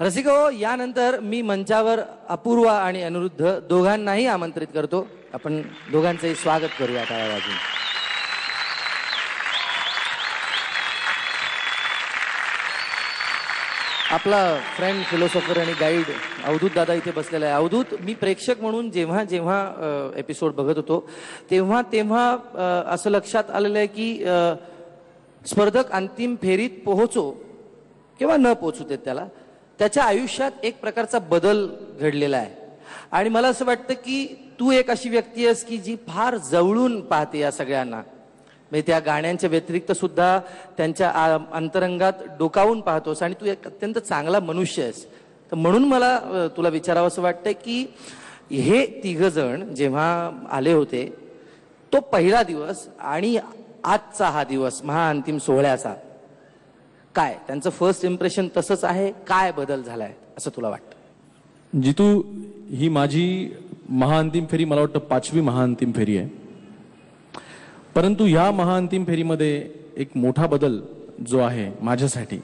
रसिको, यानंतर मी मंचावर अपूर्वा आणि अनिरुद्ध दोघांनाही आमंत्रित करतो. आपण दोघांचंही स्वागत करूया टाळ्या वाजवून. आपला फ्रेंड, फिलॉसॉफर आणि गाईड अवधूत दादा इथे बसलेला आहे. अवधूत, मी प्रेक्षक म्हणून जेव्हा जेव्हा एपिसोड बघत होतो तेव्हा तेव्हा असं लक्षात आलेलं आहे की स्पर्धक अंतिम फेरीत पोहोचो किंवा न पोहोचू देत त्याच्या आयुष्यात एक प्रकारचा बदल घडलेला आहे. आणि मला असं वाटतं की तू एक अशी व्यक्ती आहेस की जी फार जवळून पाहते या सगळ्यांना. म्हणजे त्या गाण्यांच्या व्यतिरिक्त सुद्धा त्यांच्या अंतरंगात डोकावून पाहतोस आणि तू एक अत्यंत चांगला मनुष्य आहेस. तर म्हणून मला तुला विचारावं असं वाटतं की हे तिघजण जेव्हा आले होते तो पहिला दिवस आणि आजचा हा दिवस महाअंतिम सोहळ्याचा, काय त्यांचं फर्स्ट इम्प्रेशन तसंच आहे, काय बदल झालाय असं तुला वाटतं? जितू, ही माझी महाअंतिम फेरी मला वाटतं 5वी महाअंतिम फेरी आहे. परंतु ह्या महाअंतिम फेरीमध्ये एक मोठा बदल जो आहे माझ्यासाठी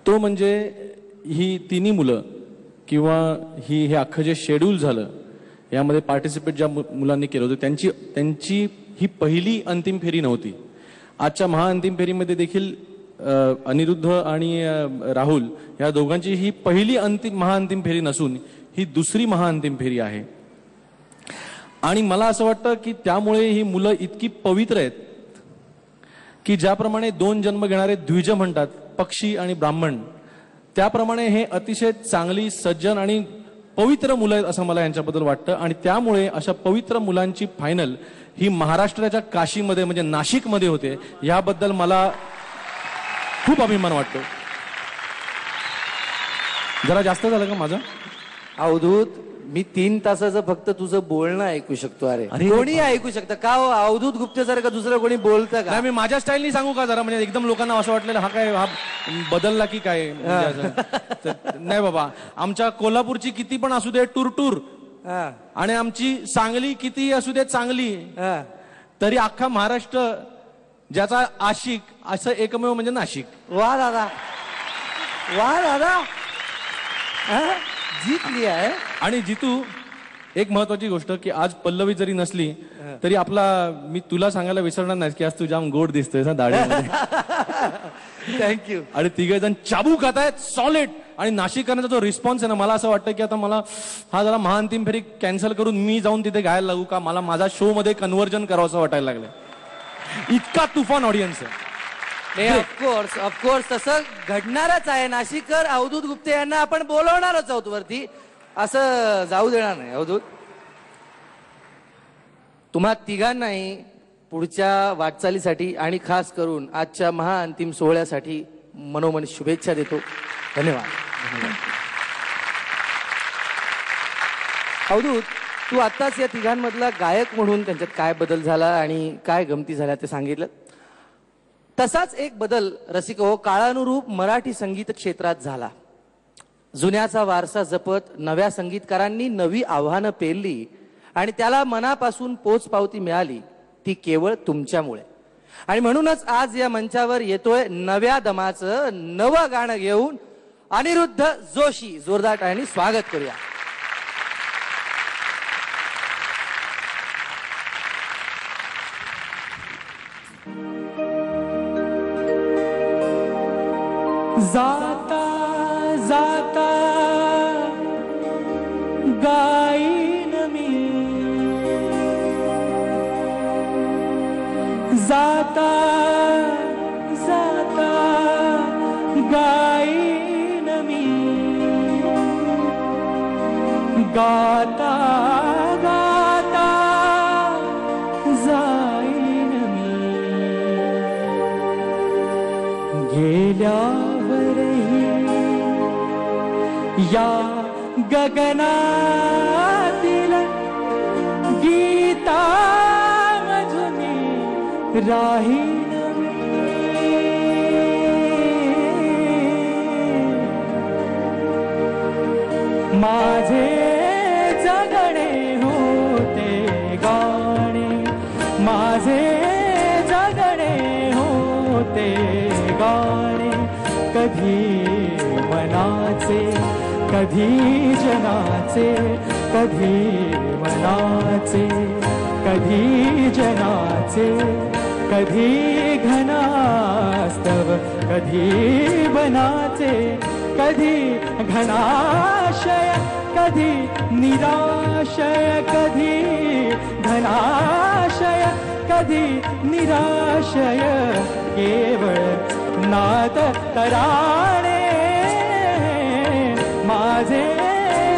तो म्हणजे ही तिन्ही मुलं किंवा हे अख्खं जे शेड्यूल झालं यामध्ये पार्टिसिपेट ज्या मुलांनी केलं होतं त्यांची ही पहिली अंतिम फेरी नव्हती. आजच्या महाअंतिम फेरीमध्ये देखील अनिरुद्ध आणि राहुल या दोघांची ही पहिली महाअंतिम फेरी नसून ही दुसरी महाअंतिम फेरी आहे. आणि मला असं वाटतं की त्यामुळे ही मुलं इतकी पवित्र आहेत की ज्याप्रमाणे 2 जन्म घेणारे द्विज म्हणतात, पक्षी आणि ब्राह्मण, त्याप्रमाणे हे अतिशय चांगली, सज्जन आणि पवित्र मुलं आहेत असं मला यांच्याबद्दल वाटतं. आणि त्यामुळे अशा पवित्र मुलांची फायनल ही महाराष्ट्राच्या काशीमध्ये म्हणजे नाशिकमध्ये होते, याबद्दल मला खूप अभिमान वाटतो. जरा जास्त झालं का माझं? अवधूत, मी 3 तासाचं फक्त तुझं बोलणं ऐकू शकतो. अरे कोणी ऐकू शकतं का हो? अवधूत गुप्ते सारखं दुसरं कोणी बोलतं का? मी माझ्या स्टाईलनी सांगू का जरा, म्हणजे एकदम लोकांना असं वाटलेलं हा बदलला की काय. नाही बाबा, आमच्या कोल्हापूरची किती पण असू दे टूर आणि आमची सांगली किती असू दे चांगली, तरी अख्खा महाराष्ट्र ज्याचा आशिक असं एकमेव म्हणजे नाशिक. वा दादा, वा दादा, जीत आहे. आणि जितू, एक महत्वाची गोष्ट की आज पल्लवी जरी नसली तरी मी तुला सांगायला विसरणार नाही की आज तू जाम गोड दिसतोय ना दाढीमध्ये. थँक्यू. आणि तिघे जण चाबू खात आहेत सॉलिड. आणि नाशिककरांचा जो रिस्पॉन्स आहे ना, मला असं वाटतं की आता मला हा जरा महाअंतिम फेरी कॅन्सल करून मी जाऊन तिथे गायला लागू का, मला माझा शो मध्ये कन्व्हर्जन करावं असं वाटायला लागलं. इतका तुफान ऑडियन्स आहे. ऑफकोर्स ऑफकोर्स तसं घडणारच आहे. नाशिककर अवधूत गुप्ते यांना आपण बोलवणारच आहोत वरती, असं जाऊ देणार नाही. अवधूत, तुम्हा तिघांनाही पुढच्या वाटचालीसाठी आणि खास करून आजच्या महाअंतिम सोहळ्यासाठी मनोमन शुभेच्छा देतो. धन्यवाद. अवधूत, तू आत्ताच या तिघांमधला गायक म्हणून त्यांच्यात काय बदल झाला आणि काय गमती झाल्या ते सांगितलं. तसाच एक बदल रसिको काळानुरूप मराठी संगीत क्षेत्रात झाला. जुन्याचा वारसा जपत नव्या संगीतकारांनी नवी आव्हानं पेलली आणि त्याला मनापासून पोचपावती मिळाली, ती केवळ तुमच्यामुळे. आणि म्हणूनच आज या मंचावर येतोय नव्या दमाचं नवं गाणं घेऊन अनिरुद्ध जोशी. जोरदार टाळ्यांनी स्वागत करूया. जाता जाता गाईन मी, जाता जाता गाईन मी, गाता गाता जाईन मी. गेल्यावरही या गगनातील गीता मधुनी राहीन माझे जगणे होते गाणे, माझे जगणे होते कधी मनाचे, कधी जनाचे, कधी मनाचे, कधी जनाचे, कधी घनास्तव, कधी बनाचे, कधी घनाशय, कधी निराशय, कधी घनाशय, कधी निराशय, केवळ नाद तराणे माझे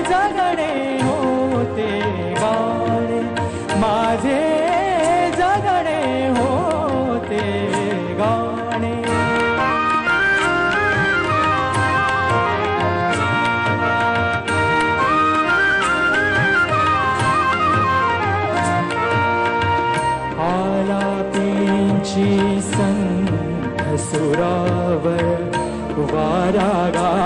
जगणे होते गाणे, माझे जगणे होते गाणे. आलापींची संथ सुरावर वारागाचा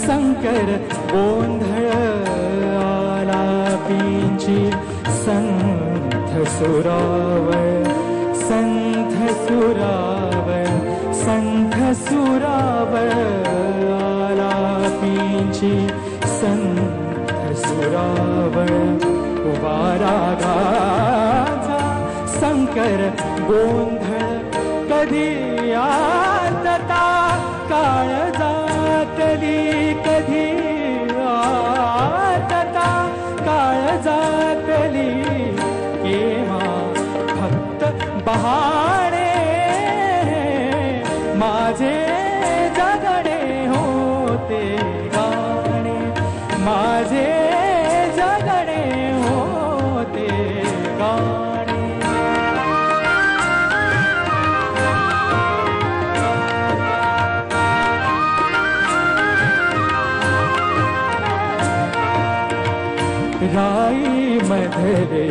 शंकर गोंधळ, आलापींची संथ सुरावर, संथ सुरावर, संथ सुरावर, आलापींची संथ सुरावर वारागाचा शंकर गोंधळ. कधी आर्तता काळजातली, कधी आर्तता काळजातली, केव्हा फक्त बहाणे माझे जगणे होते गाणे, माझे जगणे होते गाणे. राई मधले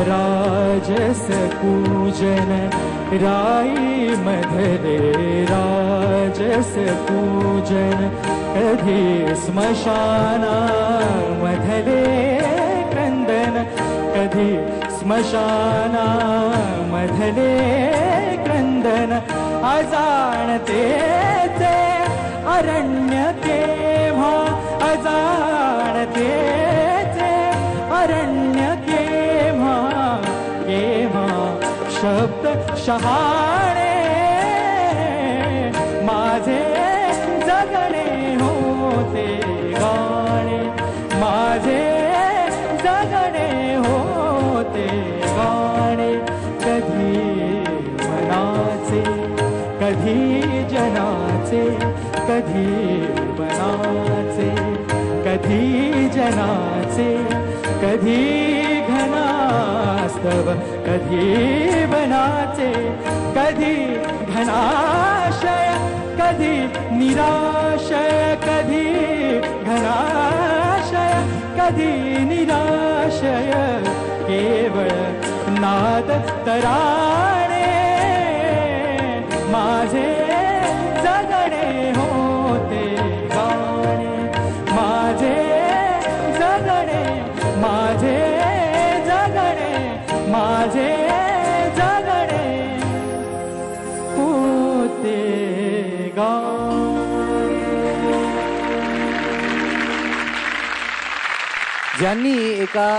राजस पूजन, राई मधले राजस पूजन, कधी स्मशाना मधले क्रंदन, कधी स्मशाना मधले क्रंदन. अजाणतेचे अरण्य केव्हा, अजाणतेचे अरण्य केव्हा, केव्हा शब्द शहाणे माझे जगणे होते गाणे, माझे जगणे होते गाणे. कधी मनाचे, कधी जनाचे, कधी मनाचे, कधी जनाचे, कधी घनास्तव, कधी बनाचे, कधी घनाशय, कधी निराशय, कधी घनाशय, कधी निराशय, केवळ नाद तराणे माझे जगणे होते गाणे, माझे जगणे, माझे जगणे, माझे जगणे होते गाणे. ज्यांनी एका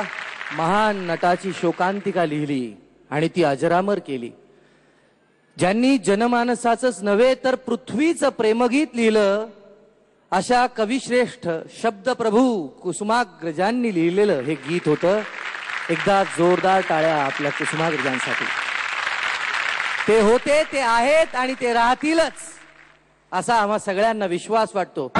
महान नटाची शोकांतिका लिहिली आणि ती अजरामर केली, ज्यांनी जनमानसाचंच नव्हे तर पृथ्वीचं प्रेमगीत लिहिलं, अशा कविश्रेष्ठ शब्दप्रभू कुसुमाग्रजांनी लिहिलेलं हे गीत होतं. एकदा जोरदार टाळ्या आपल्या कुसुमाग्रजांसाठी. ते होते, ते आहेत आणि ते राहतीलच असा आम्हा सगळ्यांना विश्वास वाटतो.